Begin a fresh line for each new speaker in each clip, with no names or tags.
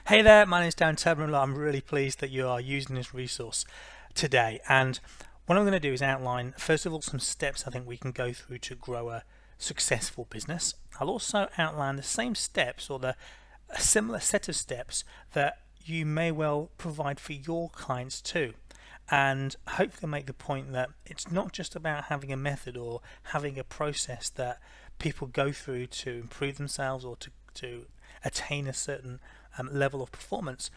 Hey there, my name is Dan Tubman. I'm really pleased that you are using this resource today. And what I'm going to do is outline, first of all, some steps I think we can go through to grow a successful business. I'll also outline the same steps or a similar set of steps that you may well provide for your clients too. And hopefully make the point that it's not just about having a method or having a process that people go through to improve themselves or to attain a certain level of performance.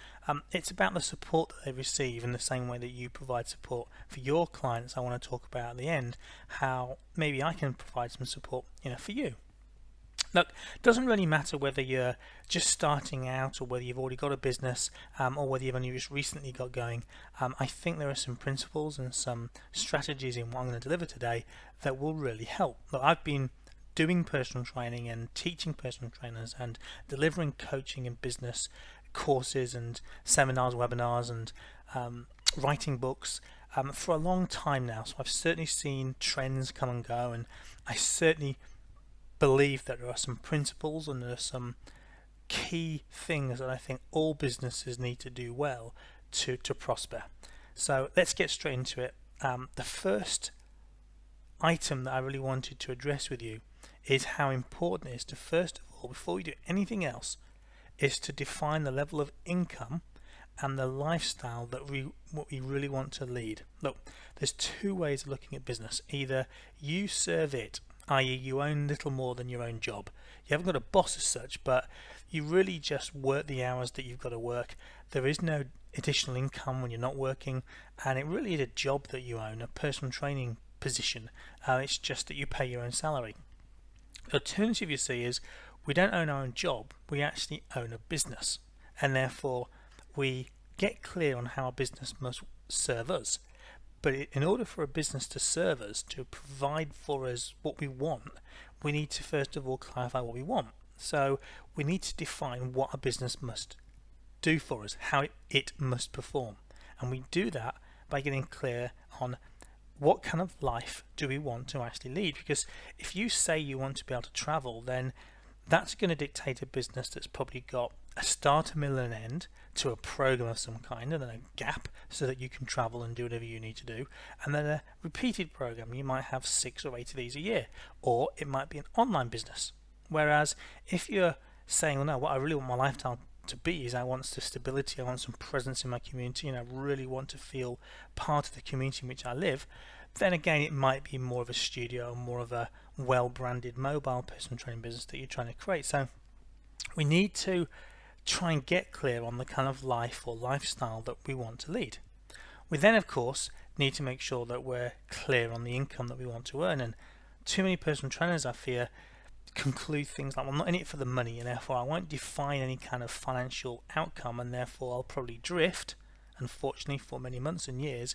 It's about the support that they receive in the same way that you provide support for your clients. I want to talk about at the end how maybe I can provide some support for you. Look, it doesn't really matter whether you're just starting out or whether you've already got a business or whether you've only just recently got going. I think there are some principles and some strategies in what I'm going to deliver today that will really help. Look, I've been doing personal training and teaching personal trainers and delivering coaching and business courses and seminars, webinars and writing books for a long time now. So I've certainly seen trends come and go, and I certainly believe that there are some principles and there are some key things that I think all businesses need to do well to prosper. So let's get straight into it. The first item that I really wanted to address with you is how important it is to, first of all, before you do anything else, is to define the level of income and the lifestyle that what we really want to lead. Look, there's two ways of looking at business. Either you serve it, i.e. you own little more than your own job. You haven't got a boss as such, but you really just work the hours that you've got to work. There is no additional income when you're not working, and it really is a job that you own, a personal training position. It's just that you pay your own salary. The alternative, you see, is we don't own our own job, we actually own a business, and therefore we get clear on how a business must serve us. But in order for a business to serve us, to provide for us what we want, we need to first of all clarify what we want. So we need to define what a business must do for us, how it must perform. And we do that by getting clear on what kind of life do we want to actually lead. Because if you say you want to be able to travel, then that's going to dictate a business that's probably got a start, a middle and an end to a program of some kind, and then a gap so that you can travel and do whatever you need to do, and then a repeated program. You might have 6 or 8 of these a year, or it might be an online business. Whereas if you're saying, well, no, what I really want my lifestyle to be is I want some stability, I want some presence in my community, and I really want to feel part of the community in which I live, then again it might be more of a studio, more of a well-branded mobile personal training business that you're trying to create. So we need to try and get clear on the kind of life or lifestyle that we want to lead. We then of course need to make sure that we're clear on the income that we want to earn, and too many personal trainers, I fear, conclude things like, well, I'm not in it for the money, and therefore I won't define any kind of financial outcome, and therefore I'll probably drift, unfortunately, for many months and years,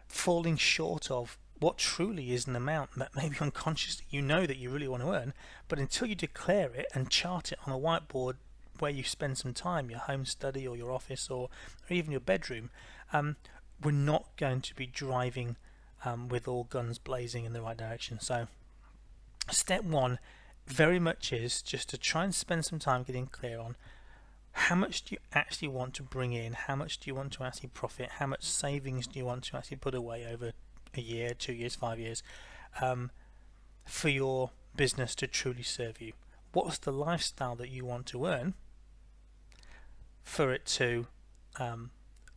falling short of what truly is an amount that maybe unconsciously you know that you really want to earn, but until you declare it and chart it on a whiteboard where you spend some time, your home study or your office or even your bedroom, we're not going to be driving with all guns blazing in the right direction. So step one very much is just to try and spend some time getting clear on how much do you actually want to bring in, how much do you want to actually profit, how much savings do you want to actually put away over a year, 2 years, 5 years, for your business to truly serve you. What's the lifestyle that you want to earn for it to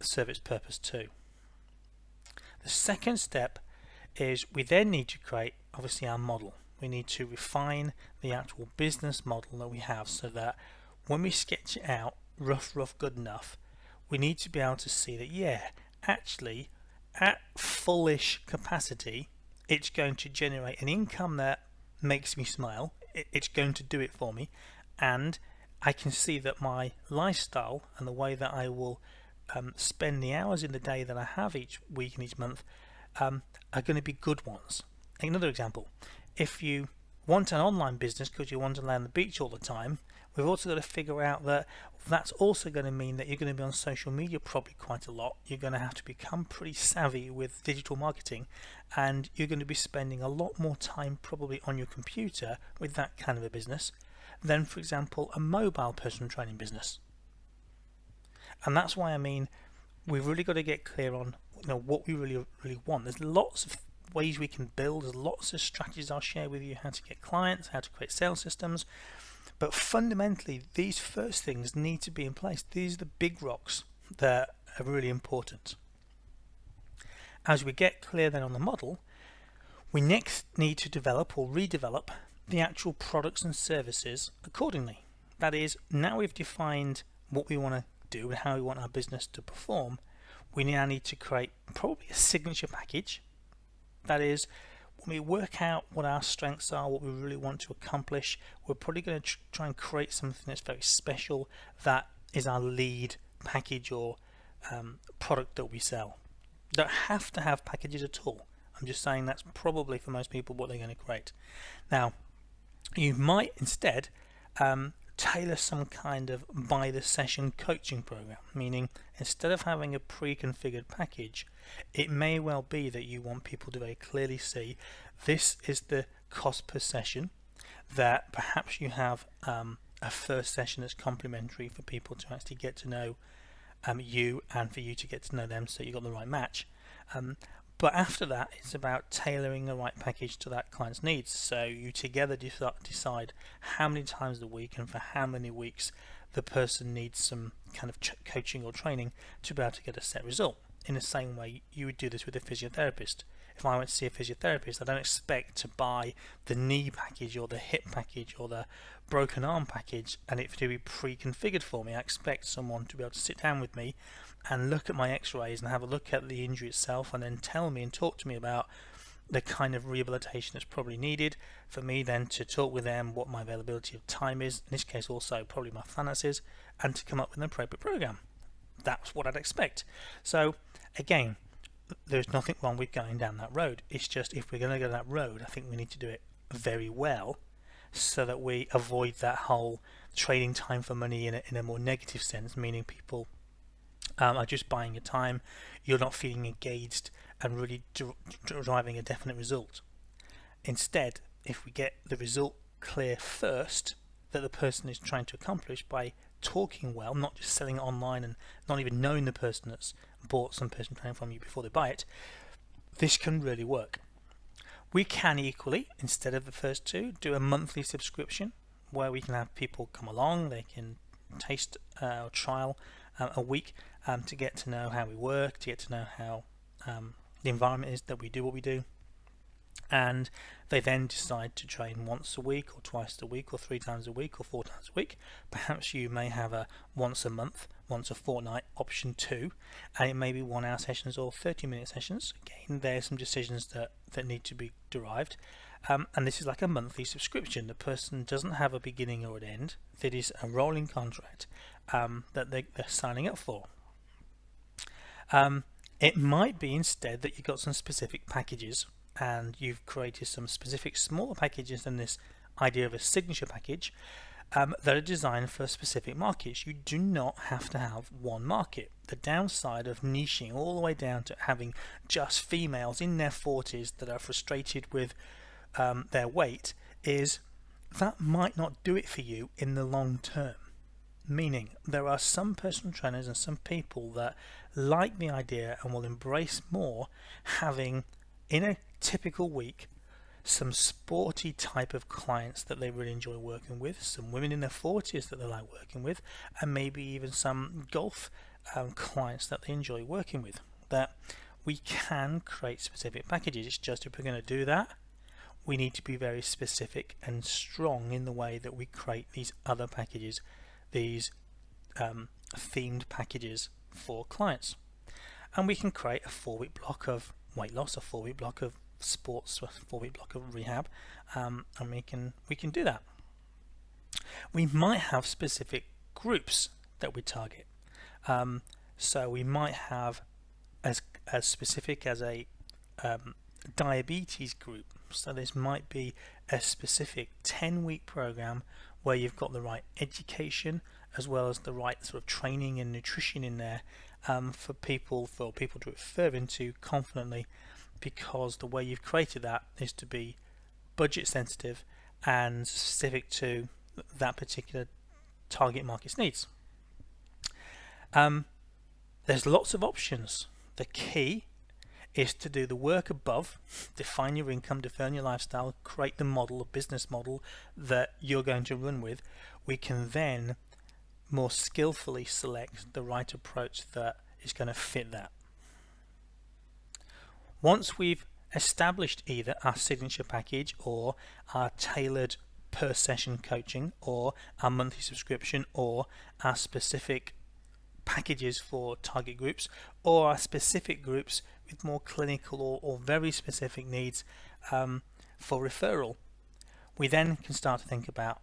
serve its purpose too? The second step is we then need to create obviously our model. We need to refine the actual business model that we have so that when we sketch it out, rough, good enough, we need to be able to see that, yeah, actually at fullish capacity, it's going to generate an income that makes me smile. It's going to do it for me, and I can see that my lifestyle and the way that I will spend the hours in the day that I have each week and each month are going to be good ones. Another example, if you want an online business because you want to lay on the beach all the time, we've also got to figure out that that's also going to mean that you're going to be on social media probably quite a lot. You're going to have to become pretty savvy with digital marketing, and you're going to be spending a lot more time probably on your computer with that kind of a business than, for example, a mobile personal training business. And that's why, I mean, we've really got to get clear on what we really want. There's lots of ways we can build. There's lots of strategies I'll share with you, how to get clients, how to create sales systems. But fundamentally, these first things need to be in place. These are the big rocks that are really important. As we get clear then on the model, we next need to develop or redevelop the actual products and services accordingly. That is, now we've defined what we want to do and how we want our business to perform, we now need to create probably a signature package. That is, when we work out what our strengths are, what we really want to accomplish, we're probably going to try and create something that's very special. That is our lead package or product that we sell. You don't have to have packages at all. I'm just saying that's probably for most people what they're going to create. Now, you might instead tailor some kind of by the session coaching program, meaning instead of having a pre-configured package, it may well be that you want people to very clearly see this is the cost per session, that perhaps you have a first session that's complimentary for people to actually get to know you and for you to get to know them, so you've got the right match. But after that, it's about tailoring the right package to that client's needs. So you together decide how many times a week and for how many weeks the person needs some kind of coaching or training to be able to get a set result. In the same way you would do this with a physiotherapist. If I went to see a physiotherapist, I don't expect to buy the knee package or the hip package or the broken arm package and it to be pre-configured for me. I expect someone to be able to sit down with me and look at my x-rays and have a look at the injury itself and then tell me and talk to me about the kind of rehabilitation that's probably needed for me then to talk with them what my availability of time is, in this case also probably my finances, and to come up with an appropriate program. That's what I'd expect. So again, there's nothing wrong with going down that road. It's just if we're going to go that road, I think we need to do it very well so that we avoid that whole trading time for money in a more negative sense, meaning people are just buying your time, you're not feeling engaged and really driving a definite result. Instead, if we get the result clear first that the person is trying to accomplish by talking well, not just selling it online and not even knowing the person that's bought some personal training from you before they buy it, this can really work. We can equally, instead of the first two, do a monthly subscription where we can have people come along, they can taste or trial a week to get to know how we work, to get to know how the environment is that we do what we do, and they then decide to train once a week or twice a week or 3 times a week or 4 times a week. Perhaps you may have a once a month, once a fortnight option 2, and it may be 1 hour sessions or 30-minute sessions. Again, there's some decisions that need to be derived, and this is like a monthly subscription. The person doesn't have a beginning or an end. It is a rolling contract that they're signing up for. It might be instead that you've got some specific packages and you've created some specific smaller packages than this idea of a signature package that are designed for specific markets. You do not have to have one market. The downside of niching all the way down to having just females in their 40s that are frustrated with their weight is that might not do it for you in the long term. Meaning there are some personal trainers and some people that like the idea and will embrace more having in a typical week some sporty type of clients that they really enjoy working with, some women in their 40s that they like working with, and maybe even some golf clients that they enjoy working with. That we can create specific packages. It's just if we're going to do that, we need to be very specific and strong in the way that we create these other packages, these themed packages for clients. And we can create a 4-week block of weight loss, a 4-week block of sports, a 4-week block of rehab, and we can do that. We might have specific groups that we target. So we might have as specific as a diabetes group. So this might be a specific 10-week program where you've got the right education as well as the right sort of training and nutrition in there for people to refer into confidently, because the way you've created that is to be budget sensitive and specific to that particular target market's needs. There's lots of options. The key is to do the work above, define your income, define your lifestyle, create the model, a business model that you're going to run with. We can then more skillfully select the right approach that is going to fit that. Once we've established either our signature package or our tailored per session coaching or our monthly subscription or our specific packages for target groups or our specific groups with more clinical or very specific needs for referral, we then can start to think about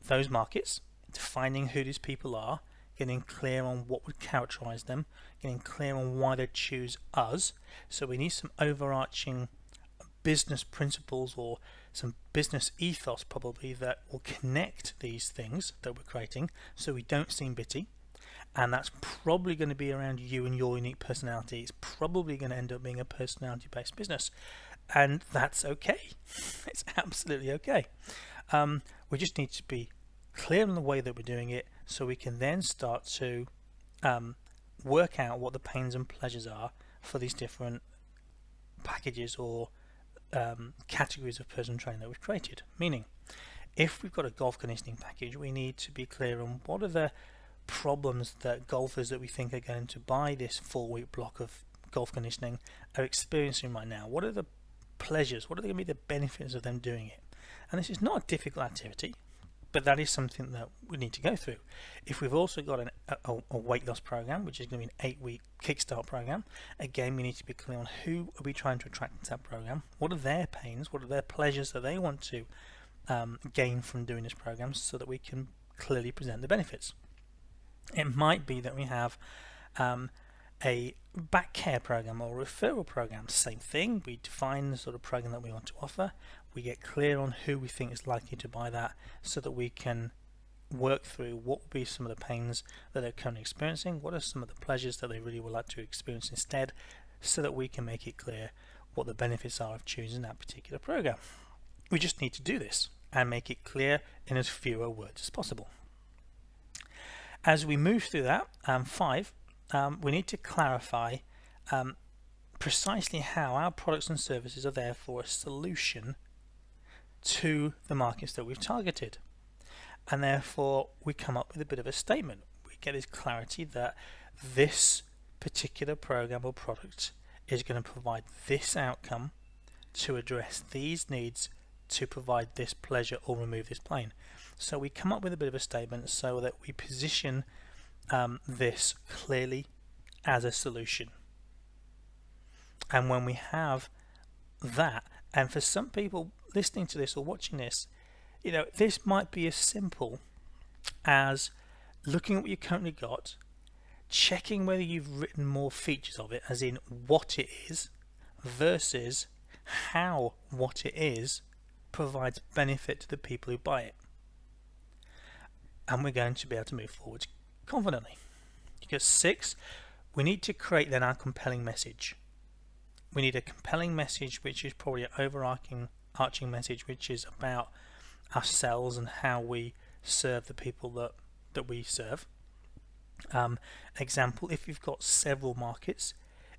those markets, defining who these people are, getting clear on what would characterize them, getting clear on why they choose us. So we need some overarching business principles or some business ethos probably that will connect these things that we're creating so we don't seem bitty. And that's probably going to be around you and your unique personality. It's probably going to end up being a personality-based business, and that's okay. It's absolutely okay. We just need to be clear on the way that we're doing it so we can then start to work out what the pains and pleasures are for these different packages or categories of personal training that we've created. Meaning, if we've got a golf conditioning package, we need to be clear on what are the problems that golfers that we think are going to buy this 4-week block of golf conditioning are experiencing right now. What are the pleasures? What are going to be the benefits of them doing it? And this is not a difficult activity, but that is something that we need to go through. If we've also got a weight loss program, which is going to be an 8-week kickstart program, again, we need to be clear on who are we trying to attract to that program, what are their pains, what are their pleasures that they want to gain from doing this program, so that we can clearly present the benefits. It might be that we have a back care program or referral program. Same thing, we define the sort of program that we want to offer, we get clear on who we think is likely to buy that so that we can work through what will be some of the pains that they're currently experiencing, what are some of the pleasures that they really would like to experience instead, so that we can make it clear what the benefits are of choosing that particular program. We just need to do this and make it clear in as fewer words as possible. As we move through that, 5, we need to clarify precisely how our products and services are therefore a solution to the markets that we've targeted. And therefore, we come up with a bit of a statement. We get this clarity that this particular program or product is going to provide this outcome to address these needs, to provide this pleasure or remove this pain. So we come up with a bit of a statement so that we position this clearly as a solution. And when we have that, and for some people listening to this or watching this, this might be as simple as looking at what you currently got, checking whether you've written more features of it, as in what it is, versus how what it is provides benefit to the people who buy it. And we're going to be able to move forward confidently. Because 6, we need to create then our compelling message. We need a compelling message which is probably an overarching message which is about ourselves and how we serve the people that we serve. Example, if you've got several markets,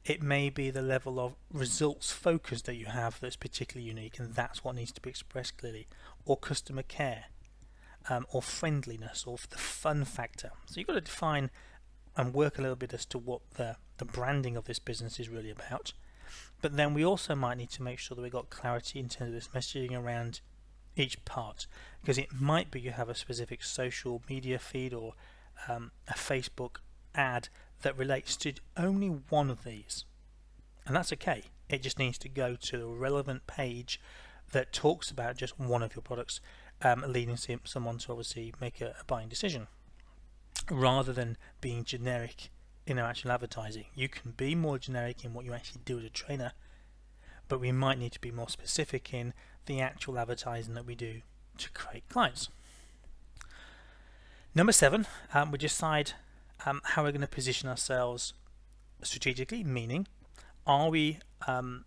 it may be the level of results focus that you have that's particularly unique, and that's what needs to be expressed clearly, or customer care, or friendliness, or the fun factor. So you've got to define and work a little bit as to what the branding of this business is really about. But then we also might need to make sure that we've got clarity in terms of this messaging around each part, because it might be you have a specific social media feed or a Facebook ad that relates to only one of these, and that's okay. It just needs to go to the relevant page that talks about just one of your products, leading someone to obviously make a buying decision, rather than being generic in our actual advertising. You can be more generic in what you actually do as a trainer, but we might need to be more specific in the actual advertising that we do to create clients. Number 7, we decide how we're going to position ourselves strategically, meaning are we more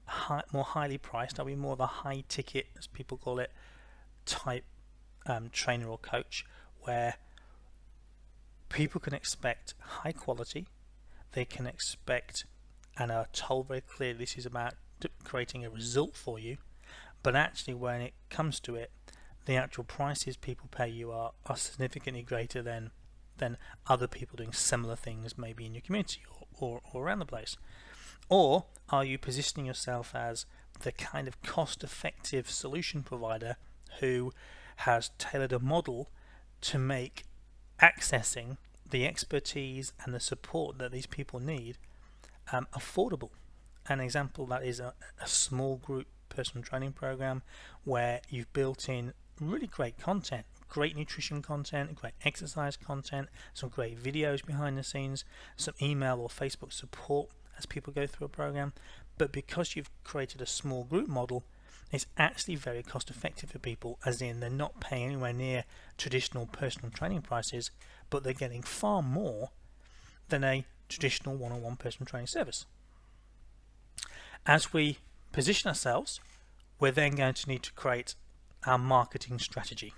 highly priced? Are we more of a high ticket, as people call it, type trainer or coach, where People can expect high quality. They can expect and are told very clearly this is about creating a result for you. But actually, when it comes to it, the actual prices people pay you are significantly greater than other people doing similar things maybe in your community or around the place. Or are you positioning yourself as the kind of cost-effective solution provider who has tailored a model to make accessing the expertise and the support that these people need affordable? An example that is a small group personal training program where you've built in really great content, great nutrition content, great exercise content, some great videos behind the scenes, some email or Facebook support as people go through a program. But because you've created a small group model, it's actually very cost effective for people, as in they're not paying anywhere near traditional personal training prices, but they're getting far more than a traditional one-on-one personal training service. As we position ourselves, we're then going to need to create our marketing strategy.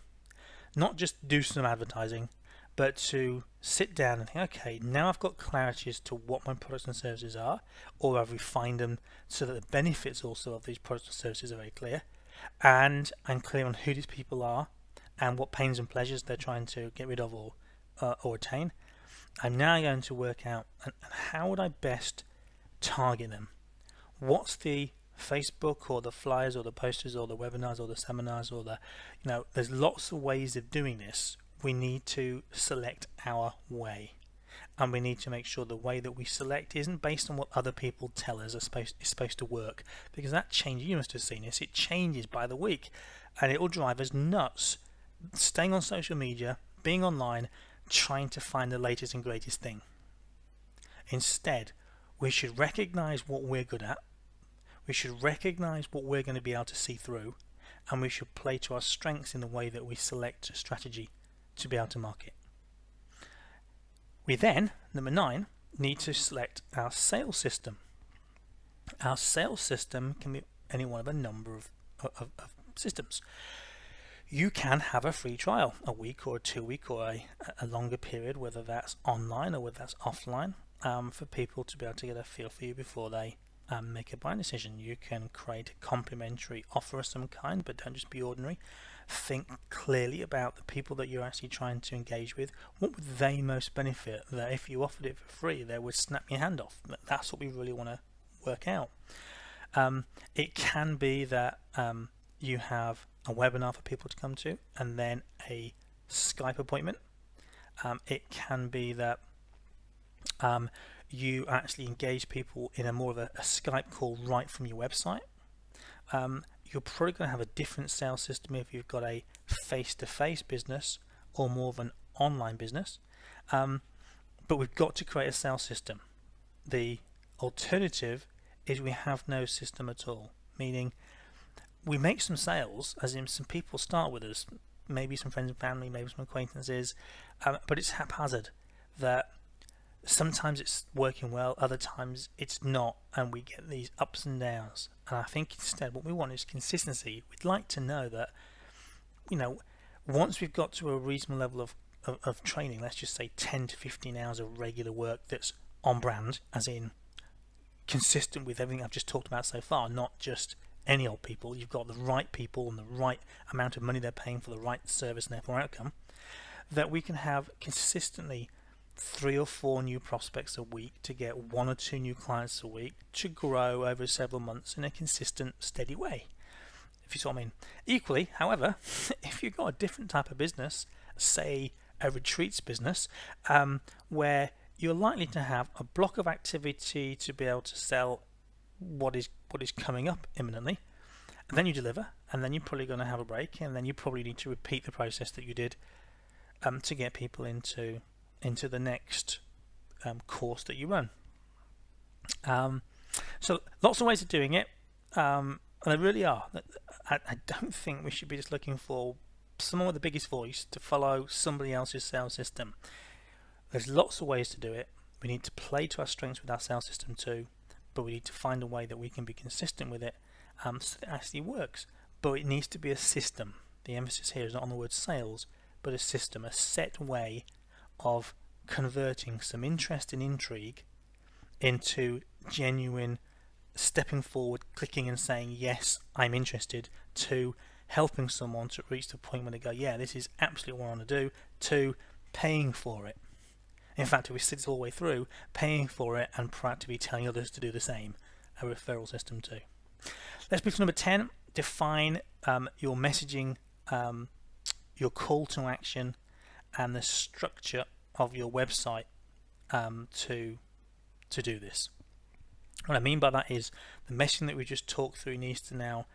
Not just do some advertising, but to sit down and think, okay, now I've got clarity as to what my products and services are, or I've refined them so that the benefits also of these products and services are very clear, and I'm clear on who these people are and what pains and pleasures they're trying to get rid of or attain. I'm now going to work out how would I best target them. What's the Facebook or the flyers or the posters or the webinars or the seminars or there's lots of ways of doing this. We need to select our way, and we need to make sure the way that we select isn't based on what other people tell us is supposed to work, because that changes. You must have seen this. It changes by the week, and it will drive us nuts. Staying on social media, being online, trying to find the latest and greatest thing. Instead, we should recognize what we're good at. We should recognize what we're going to be able to see through, and we should play to our strengths in the way that we select a strategy to be able to market. We then, number 9, need to select our sales system. Our sales system can be any one of a number of systems. You can have a free trial, a week or a 2 week or a longer period, whether that's online or whether that's offline, for people to be able to get a feel for you before they make a buying decision. You can create a complimentary offer of some kind, but don't just be ordinary. Think clearly about the people that you're actually trying to engage with. What would they most benefit that if you offered it for free they would snap your hand off? That's what we really want to work out. It can be that you have a webinar for people to come to and then a Skype appointment. It can be that you actually engage people in a more of a Skype call right from your website. You're probably going to have a different sales system if you've got a face-to-face business or more of an online business. But we've got to create a sales system. The alternative is we have no system at all, meaning we make some sales, as in some people start with us, maybe some friends and family, maybe some acquaintances, but it's haphazard. That sometimes it's working well, other times it's not, and we get these ups and downs. And I think instead what we want is consistency. We'd like to know that, once we've got to a reasonable level of training, let's just say 10 to 15 hours of regular work that's on brand, as in consistent with everything I've just talked about so far, not just any old people. You've got the right people and the right amount of money they're paying for the right service and therefore outcome, that we can have consistently 3 or 4 new prospects a week, to get 1 or 2 new clients a week, to grow over several months in a consistent, steady way, if you see what I mean. Equally, however, if you've got a different type of business, say a retreats business, where you're likely to have a block of activity to be able to sell what is coming up imminently, and then you deliver, and then you're probably going to have a break, and then you probably need to repeat the process that you did to get people into the next course that you run. So lots of ways of doing it, and there really are. I don't think we should be just looking for someone with the biggest voice to follow somebody else's sales system. There's lots of ways to do it. We need to play to our strengths with our sales system too, but we need to find a way that we can be consistent with it, so that it actually works. But it needs to be a system. The emphasis here is not on the word sales, but a system, a set way of converting some interest and intrigue into genuine stepping forward, clicking and saying, yes, I'm interested, to helping someone to reach the point where they go, yeah, this is absolutely what I want to do, to paying for it. In fact, if we sit it all the way through, paying for it and proactively telling others to do the same, a referral system too. Let's move to number 10. Define your messaging, your call to action, and the structure of your website to do this. What I mean by that is the messaging that we just talked through needs to now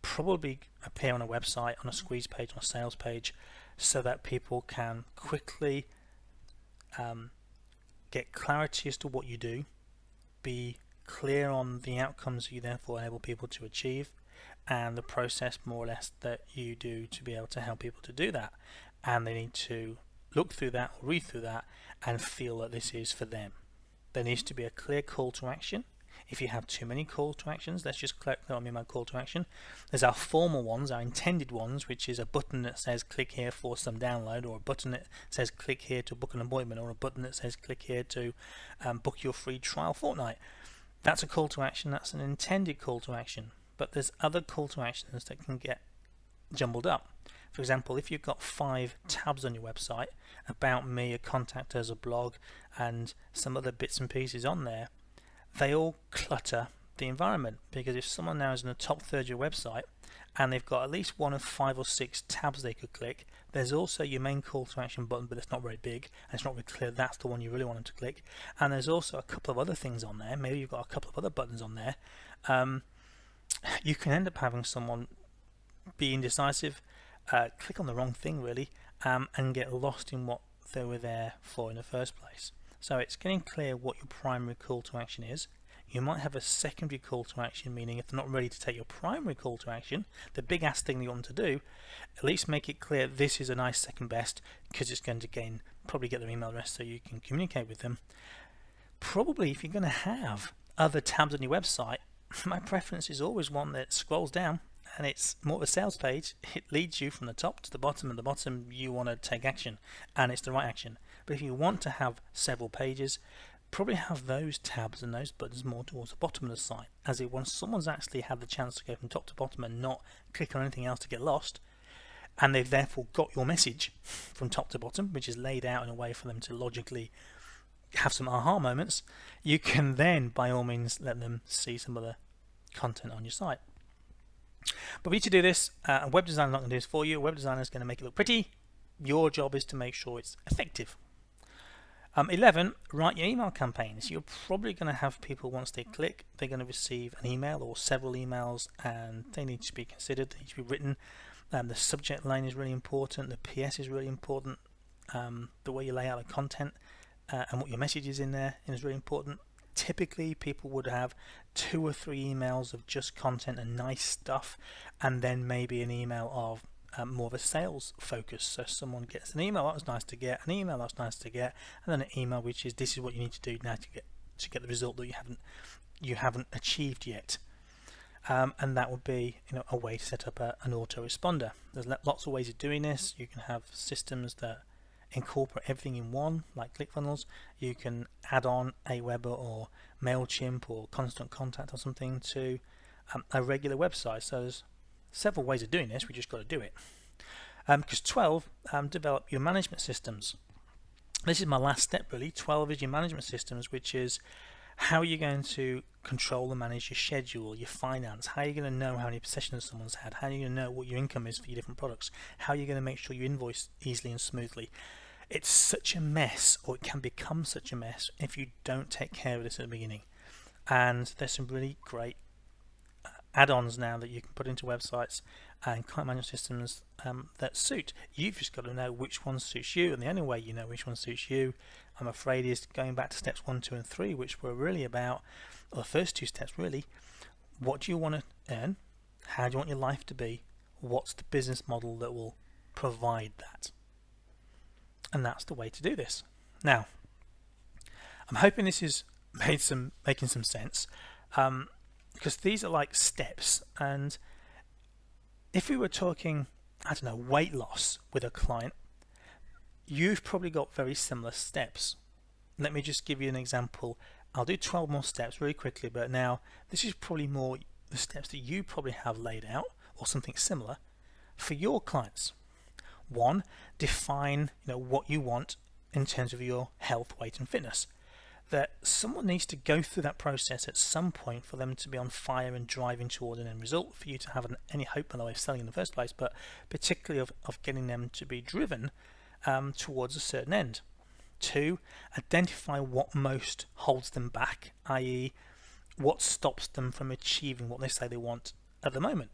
probably appear on a website, on a squeeze page, on a sales page, so that people can quickly get clarity as to what you do, be clear on the outcomes you therefore enable people to achieve, and the process more or less that you do to be able to help people to do that. And they need to look through that or read through that and feel that this is for them. There needs to be a clear call to action. If you have too many call to actions, let's just clear what I mean by call to action. There's our formal ones, our intended ones, which is a button that says click here for some download, or a button that says click here to book an appointment, or a button that says click here to book your free trial fortnight. That's a call to action, that's an intended call to action. But there's other call to actions that can get jumbled up. For example, if you've got 5 tabs on your website, about me, a contact us, a blog, and some other bits and pieces on there, they all clutter the environment, because if someone now is in the top third of your website and they've got at least one of 5 or 6 tabs they could click, there's also your main call to action button, but it's not very big and it's not very clear that's the one you really want them to click. And there's also a couple of other things on there. Maybe you've got a couple of other buttons on there. You can end up having someone be indecisive, click on the wrong thing really, and get lost in what they were there for in the first place. So it's getting clear what your primary call to action is. You might have a secondary call to action, meaning if they're not ready to take your primary call to action, the big ass thing you want to do, at least make it clear this is a nice second best, because it's going to probably get their email address so you can communicate with them. Probably if you're going to have other tabs on your website, my preference is always one that scrolls down and it's more of a sales page. It leads you from the top to the bottom, and the bottom you want to take action, and it's the right action. But if you want to have several pages, probably have those tabs and those buttons more towards the bottom of the site, as if once someone's actually had the chance to go from top to bottom and not click on anything else to get lost, and they've therefore got your message from top to bottom, which is laid out in a way for them to logically have some aha moments, you can then by all means let them see some of the content on your site. But we need to do this. A web designer is not going to do this for you. A web designer is going to make it look pretty. Your job is to make sure it's effective. 11, write your email campaigns. You're probably going to have people, once they click, they're going to receive an email or several emails, and they need to be considered, they need to be written. The subject line is really important. The PS is really important. The way you lay out the content and what your message is in there is really important. Typically people would have 2 or 3 emails of just content and nice stuff, and then maybe an email of more of a sales focus. So someone gets an email, that was nice to get, an email, that's nice to get, and then an email which is this is what you need to do now to get the result that you haven't achieved yet. And that would be a way to set up an autoresponder. There's lots of ways of doing this. You can have systems that incorporate everything in one, like ClickFunnels. You can add on Aweber or MailChimp or Constant Contact or something to a regular website. So there's several ways of doing this. We just got to do it. Because 12, develop your management systems. This is my last step really. 12 is your management systems, which is how you're going to control and manage your schedule, your finance. How are you going to know how many sessions someone's had? How are you going to know what your income is for your different products? How are you going to make sure you invoice easily and smoothly? It's such a mess, or it can become such a mess, if you don't take care of this at the beginning. And there's some really great add-ons now that you can put into websites and client management systems that suit. You've just got to know which one suits you, and the only way you know which one suits you, I'm afraid, is going back to steps 1, 2 and 3, which were really about, well, the first 2 steps really. What do you want to earn? How do you want your life to be? What's the business model that will provide that? And that's the way to do this. Now, I'm hoping this is making some sense, because these are like steps. And if we were talking, I don't know, weight loss with a client, you've probably got very similar steps. Let me just give you an example. I'll do 12 more steps really quickly, but now this is probably more the steps that you probably have laid out or something similar for your clients. 1, define what you want in terms of your health, weight and fitness. That someone needs to go through that process at some point for them to be on fire and driving toward an end result, for you to have any hope in the way of selling in the first place, but particularly of getting them to be driven towards a certain end. 2, identify what most holds them back, i.e. what stops them from achieving what they say they want at the moment.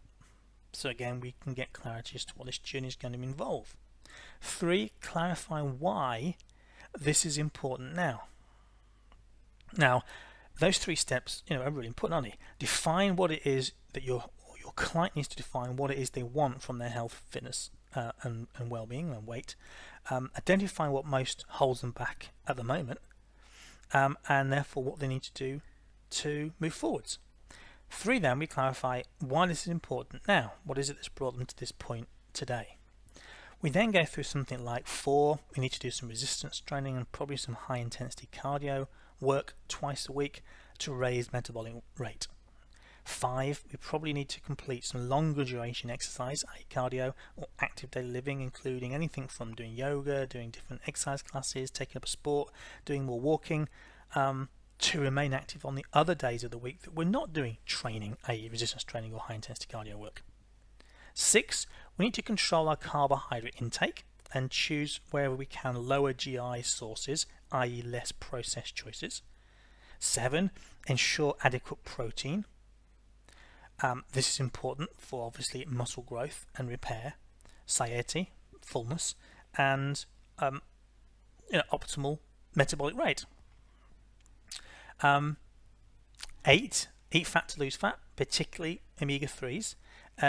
So again, we can get clarity as to what this journey is going to involve. 3, clarify why this is important now. Now, those 3 steps, are really important, aren't they? Define what it is that your client needs to define what it is they want from their health, fitness, and well-being and weight. Identify what most holds them back at the moment, and therefore what they need to do to move forwards. 3, then we clarify why this is important now. What is it that's brought them to this point today? We then go through something like 4, we need to do some resistance training and probably some high intensity cardio work twice a week to raise metabolic rate. 5, we probably need to complete some longer duration exercise, i.e. cardio or active daily living, including anything from doing yoga, doing different exercise classes, taking up a sport, doing more walking, to remain active on the other days of the week that we're not doing training, i.e. resistance training or high intensity cardio work. 6, we need to control our carbohydrate intake and choose wherever we can lower GI sources, i.e. less processed choices. 7, ensure adequate protein. This is important for obviously muscle growth and repair, satiety, fullness, and optimal metabolic rate. 8, eat fat to lose fat, particularly omega-3s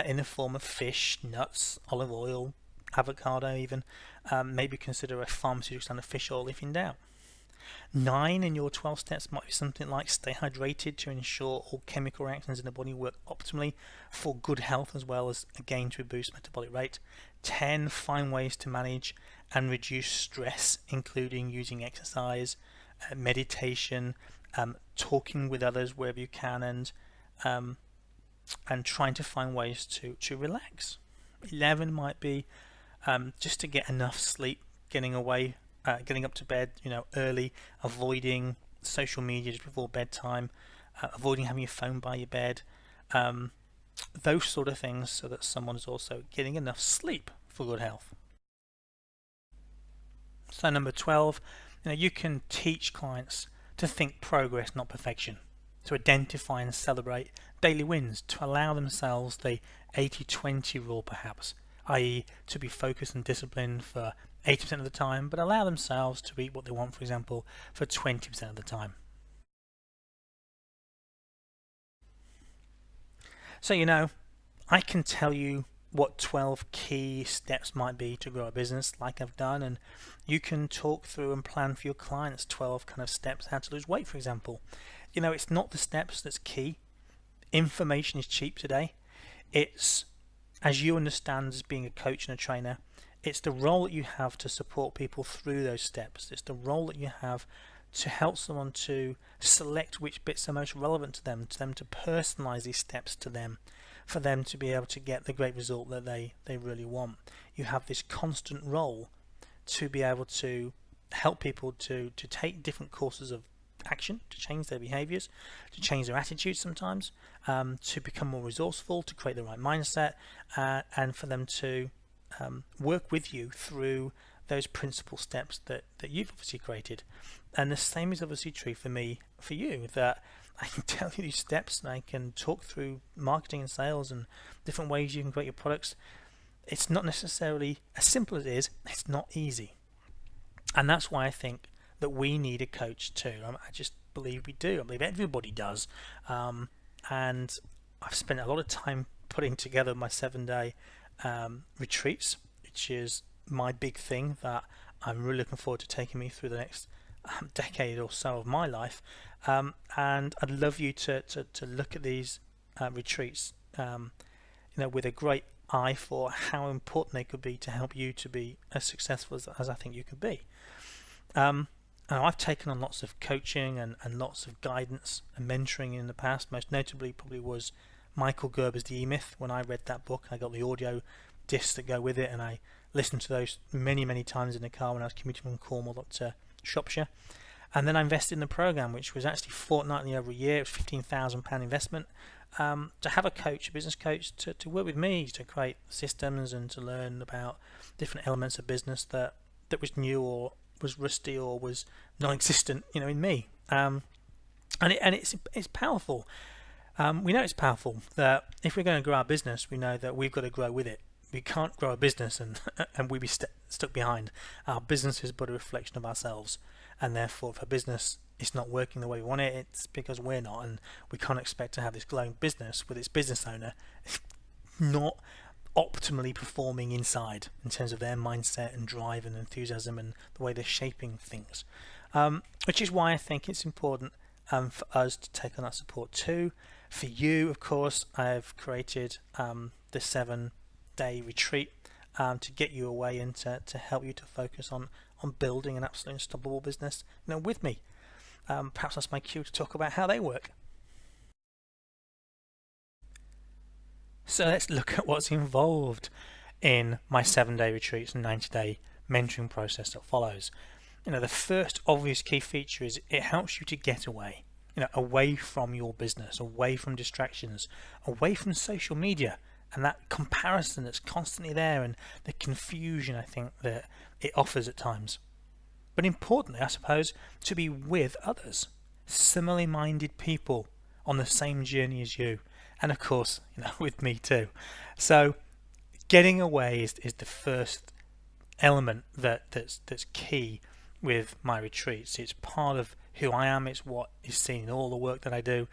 in the form of fish, nuts, olive oil, avocado even. Maybe consider a pharmaceutical standard fish oil if in doubt. 9 in your 12 steps might be something like stay hydrated to ensure all chemical reactions in the body work optimally for good health, as well as again to boost metabolic rate. 10, find ways to manage and reduce stress, including using exercise, meditation, talking with others wherever you can, and trying to find ways to relax. 11 might be just to get enough sleep, getting up to bed early, avoiding social media just before bedtime, avoiding having your phone by your bed, those sort of things, so that someone is also getting enough sleep for good health. So number 12, you can teach clients to think progress, not perfection, to identify and celebrate daily wins, to allow themselves the 80-20 rule perhaps, i.e. to be focused and disciplined for 80% of the time, but allow themselves to eat what they want, for example, for 20% of the time. So I can tell you what 12 key steps might be to grow a business, like I've done, and you can talk through and plan for your clients 12 kind of steps how to lose weight, for example. It's not the steps that's key. Information is cheap today. It's, as you understand as being a coach and a trainer, it's the role that you have to support people through those steps. It's the role that you have to help someone to select which bits are most relevant to them to personalize these steps to them, for them to be able to get the great result that they really want. You have this constant role to be able to help people to take different courses of action, to change their behaviors, to change their attitudes sometimes, to become more resourceful, to create the right mindset, and for them to work with you through those principal steps that you've obviously created. And the same is obviously true for me, for you, that I can tell you these steps and I can talk through marketing and sales and different ways you can create your products. It's not necessarily as simple as it is, it's not easy. And that's why I think that we need a coach too. I just believe we do. I believe everybody does. And I've spent a lot of time putting together my 7-day retreats, which is my big thing that I'm really looking forward to taking me through the next decade or so of my life. And I'd love you to look at these retreats with a great eye for how important they could be to help you to be as successful as I think you could be. And I've taken on lots of coaching and lots of guidance and mentoring in the past. Most notably probably was Michael Gerber's The E-Myth. When I read that book, I got the audio discs that go with it, and I listened to those many times in the car when I was commuting from Cornwall up to Shropshire. And then I invested in the program, which was actually fortnightly over a year. It was £15,000 investment, to have a coach, a business coach, to work with me to create systems and to learn about different elements of business that was new or was rusty or was non-existent, in me. And it's powerful. We know it's powerful that if we're going to grow our business, we know that we've got to grow with it. We can't grow a business and we be stuck behind. Our business is but a reflection of ourselves, and therefore if a business is not working the way we want it, it's because we're not, and we can't expect to have this glowing business with its business owner not optimally performing inside in terms of their mindset and drive and enthusiasm and the way they're shaping things, which is why I think it's important for us to take on that support too. For you, of course, I've created the 7-day retreat to get you away and to help you to focus on building an absolutely unstoppable business with me. Perhaps that's my cue to talk about how they work. So let's look at what's involved in my 7-day retreats and 90-day mentoring process that follows. The first obvious key feature is it helps you to get away, away from your business, away from distractions, away from social media and that comparison that's constantly there and the confusion I think that it offers at times. But importantly, I suppose, to be with others, similarly minded people on the same journey as you, and of course, with me too. So getting away is the first element that's key with my retreats. It's part of who I am. It's what is seen in all the work that I do,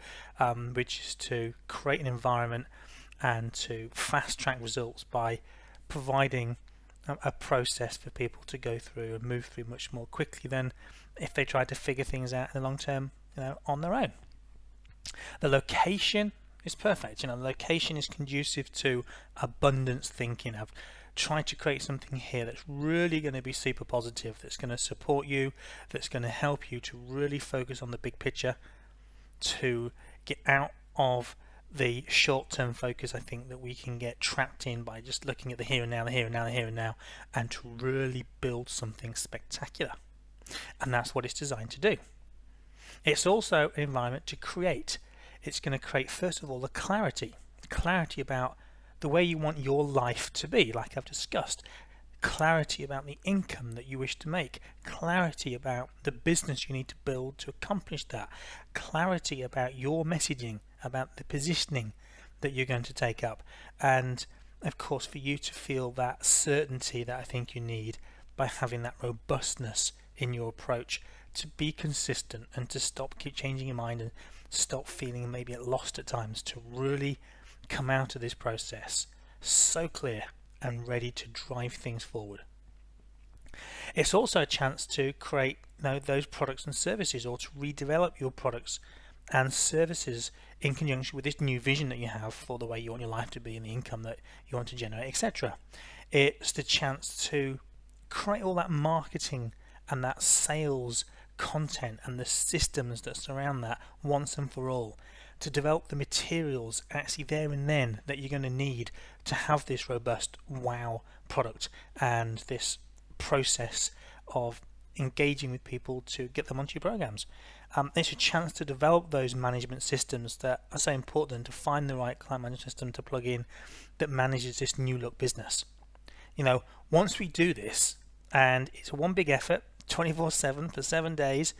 which is to create an environment and to fast track results by providing a process for people to go through and move through much more quickly than if they tried to figure things out in the long term, on their own. The location is perfect. The location is conducive to abundance thinking. I've tried to create something here that's really going to be super positive, that's going to support you, that's going to help you to really focus on the big picture, to get out of the short-term focus I think that we can get trapped in by just looking at the here and now, the here and now, the here and now, and to really build something spectacular. And that's what it's designed to do. It's also an environment to create. It's going to create, first of all, the clarity about the way you want your life to be, like I've discussed. Clarity about the income that you wish to make, clarity about the business you need to build to accomplish that, clarity about your messaging, about the positioning that you're going to take up, and of course for you to feel that certainty that I think you need by having that robustness in your approach, to be consistent and to keep changing your mind and stop feeling maybe lost at times, to really come out of this process so clear and ready to drive things forward. It's also a chance to create those products and services, or to redevelop your products and services in conjunction with this new vision that you have for the way you want your life to be and the income that you want to generate, etc. It's the chance to create all that marketing and that sales content and the systems that surround that once and for all, to develop the materials actually there and then that you're going to need to have this robust wow product and this process of engaging with people to get them onto your programs. It's a chance to develop those management systems that are so important, to find the right client management system to plug in that manages this new look business. Once we do this, and it's one big effort, 24/7 for 7 days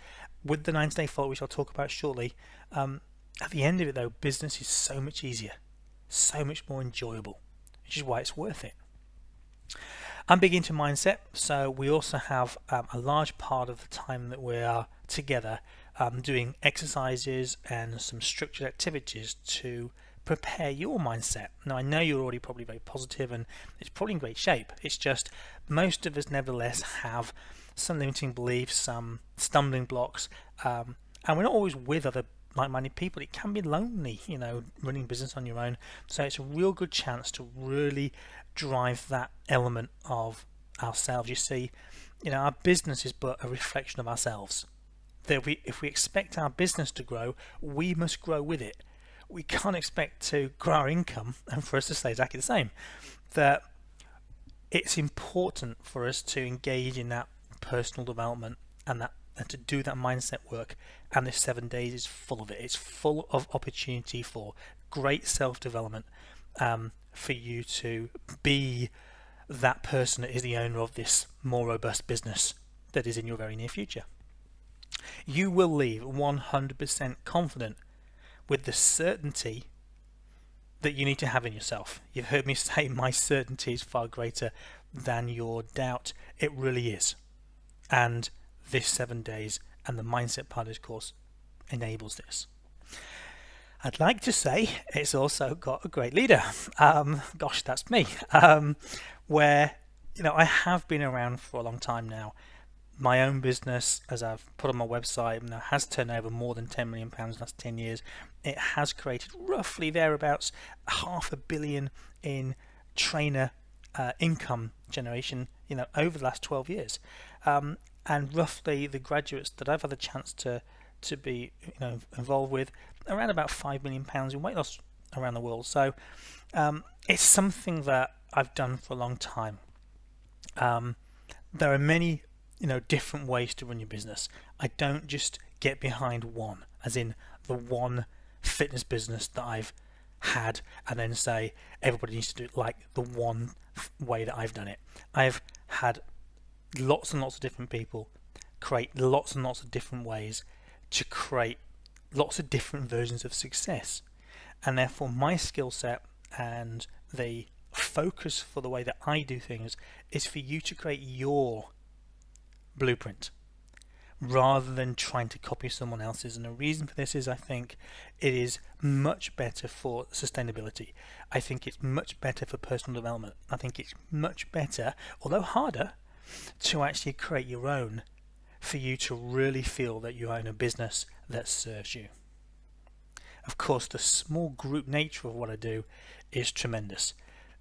with the 90-day follow, which I'll talk about shortly, at the end of it though, business is so much easier, so much more enjoyable, which is why it's worth it. I'm big into mindset, so we also have a large part of the time that we are together doing exercises and some structured activities to prepare your mindset. Now I know you're already probably very positive and it's probably in great shape. It's just most of us nevertheless have some limiting beliefs, some stumbling blocks, and we're not always with other like-minded people. It can be lonely, running business on your own. So it's a real good chance to really drive that element of ourselves. You see, our business is but a reflection of ourselves. That if we expect our business to grow, we must grow with it. We can't expect to grow our income and for us to stay exactly the same. That it's important for us to engage in that personal development and to do that mindset work, and this 7 days is full of it. It's full of opportunity for great self-development, for you to be that person that is the owner of this more robust business that is in your very near future. You will leave 100% confident with the certainty that you need to have in yourself. You've heard me say my certainty is far greater than your doubt. It really is. And this 7 days and the mindset part of this course enables this. I'd like to say it's also got a great leader. Gosh, that's me. Where I have been around for a long time now. My own business, as I've put on my website, has turned over more than £10 million in the last 10 years. It has created roughly thereabouts £500 million in trainer income generation, over the last 12 years. And roughly the graduates that I've had the chance to be involved with, around about £5 million in weight loss around the world. So it's something that I've done for a long time. There are many different ways to run your business. I don't just get behind one, as in the one fitness business that I've had and then say everybody needs to do it like the one way that I've done it. I've had lots and lots of different people create lots and lots of different ways to create lots of different versions of success, and therefore my skill set and the focus for the way that I do things is for you to create your blueprint rather than trying to copy someone else's. And the reason for this is I think it is much better for sustainability. I think it's much better for personal development. I think it's much better, although harder, to actually create your own, for you to really feel that you own a business that serves you. Of course, the small group nature of what I do is tremendous.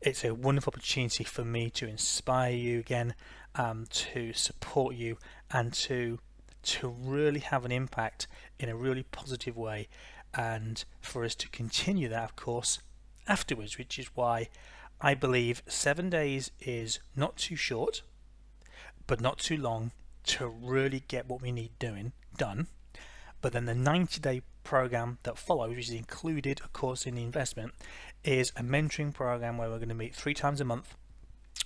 It's a wonderful opportunity for me to inspire you again, to support you, and to really have an impact in a really positive way, and for us to continue that, of course, afterwards, which is why I believe 7 days is not too short, but not too long to really get what we need done. But then the 90-day program that follows, which is included, of course, in the investment, is a mentoring program where we're going to meet 3 times a month,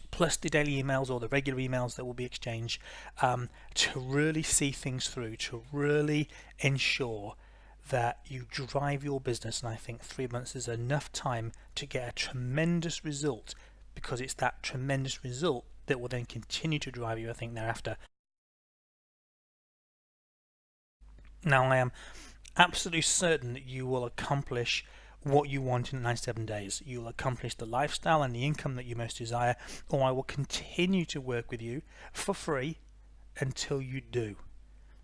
plus the daily emails or the regular emails that will be exchanged, to really see things through, to really ensure that you drive your business. And I think 3 months is enough time to get a tremendous result, because it's that tremendous result that will then continue to drive you, I think, thereafter. Now, I am absolutely certain that you will accomplish what you want in the 97 days. You will accomplish the lifestyle and the income that you most desire, or I will continue to work with you for free until you do.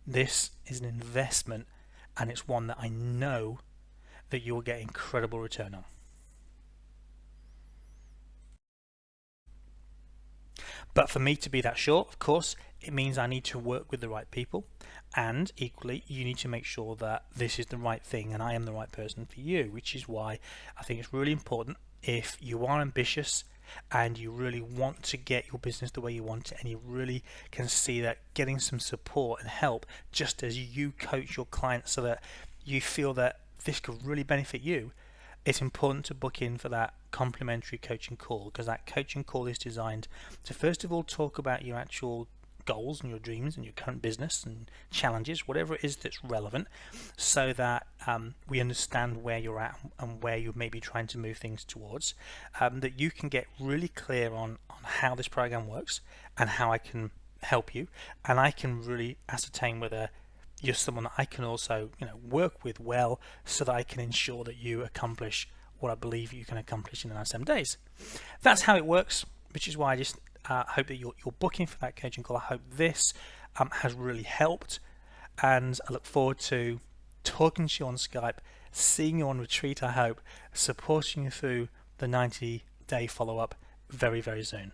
This is an investment, and it's one that I know that you will get incredible return on. But for me to be that short, of course, it means I need to work with the right people, and equally you need to make sure that this is the right thing and I am the right person for you, which is why I think it's really important, if you are ambitious and you really want to get your business the way you want it, and you really can see that getting some support and help just as you coach your clients so that you feel that this could really benefit you, it's important to book in for that complimentary coaching call, because that coaching call is designed to first of all talk about your actual goals and your dreams and your current business and challenges, whatever it is that's relevant, so that we understand where you're at and where you may be trying to move things towards, that you can get really clear on how this program works and how I can help you, and I can really ascertain whether you're someone that I can also work with well, so that I can ensure that you accomplish what I believe you can accomplish in the 97 days. That's how it works, which is why I just hope that you're booking for that coaching call. I hope this has really helped, and I look forward to talking to you on Skype, seeing you on retreat, I hope, supporting you through the 90-day follow-up very, very soon.